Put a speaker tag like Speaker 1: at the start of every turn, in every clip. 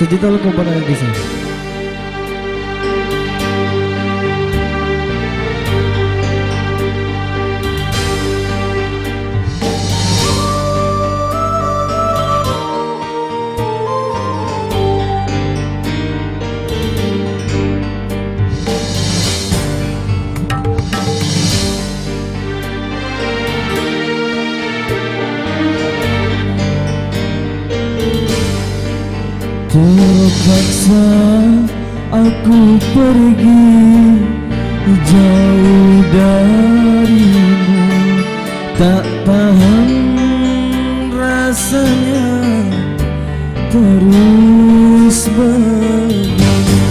Speaker 1: sejuta komponen di sini.
Speaker 2: Terpaksa aku pergi jauh darimu, tak tahan rasanya terus begini.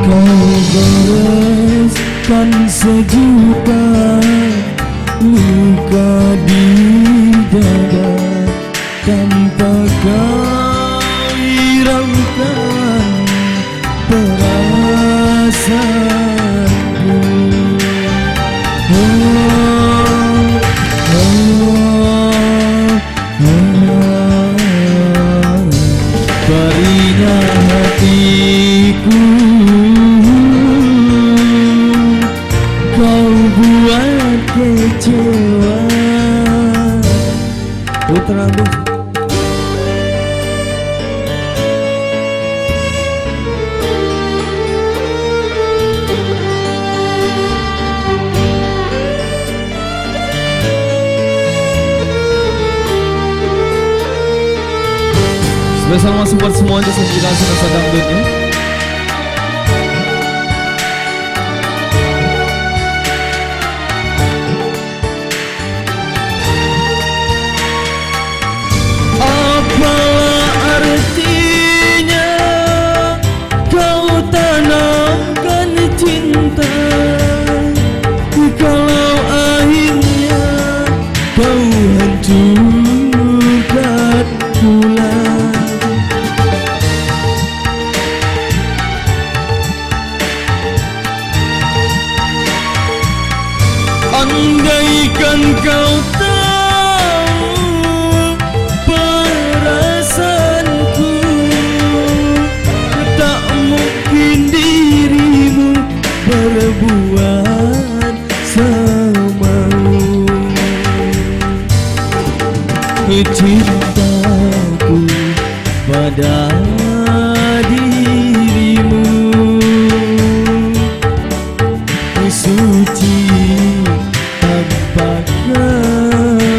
Speaker 2: Kau goreskan sejuta luka di dada, tanpa kau hiraukan perasaanku. Perihnya hatiku kau buat kecewa.
Speaker 1: Putra Abis.
Speaker 2: Bersama support semuanya sekitar Nusa Dangdutnya. Apalah artinya kau tanamkan cinta kalau akhirnya kau hancurkan pula. Andaikan kau tahu perasaanku, tak mungkin dirimu berbuat semau. Cintaku pada dirimu suci tanpa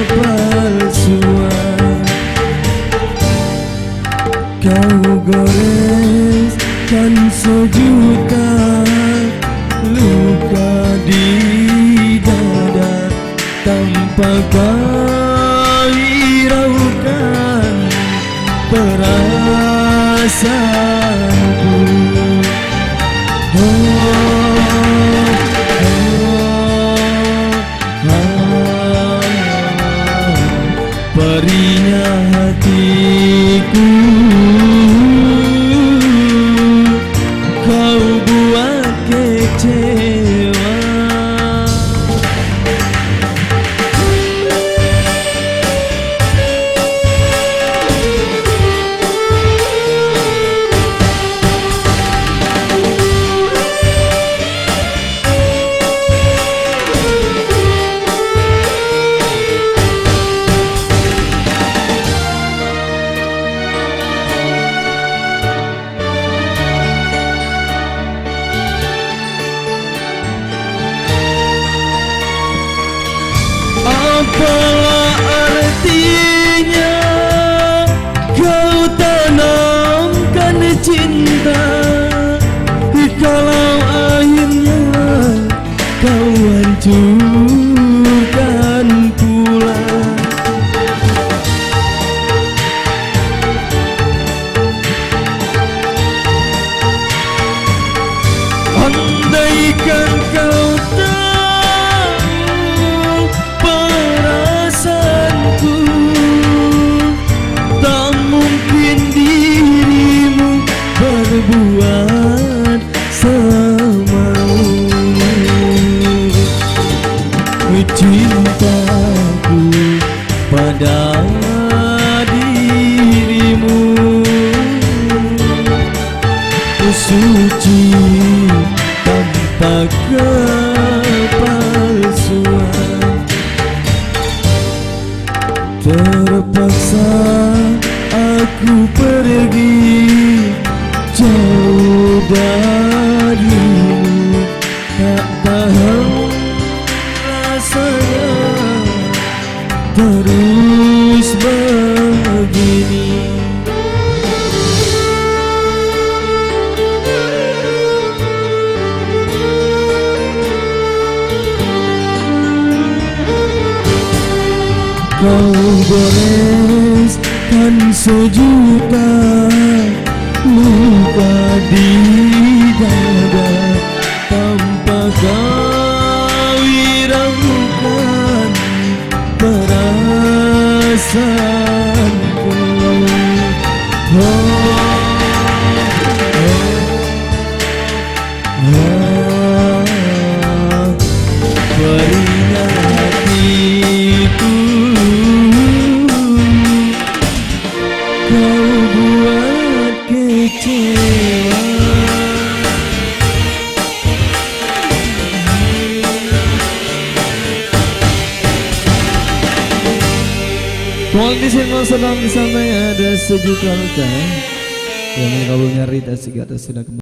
Speaker 2: kepalsuan. Kau goreskan sejuta luka di dada, tanpa kau hiraukan perasaanku. Perihnya hatiku kau buat kecewa. Apalah artinya kau tanamkan cinta kalau akhirnya kau hancurkan pula. Andaikan kau tahu perasaanku, tak mungkin dirimu berbuat sama.
Speaker 1: suci tanpa kepalsuan. Terpaksa aku pergi jauh darimu, tak tahan rasanya terus begini. Kau goreskan sejuta luka di dada, tanpa kau hiraukan perasaanku. Berikan hatiku, kau buat kecewa.
Speaker 2: Kualitas yang sedang di sana ada sejuta luka yang mengabulnya Rita Sigata sudah kembali.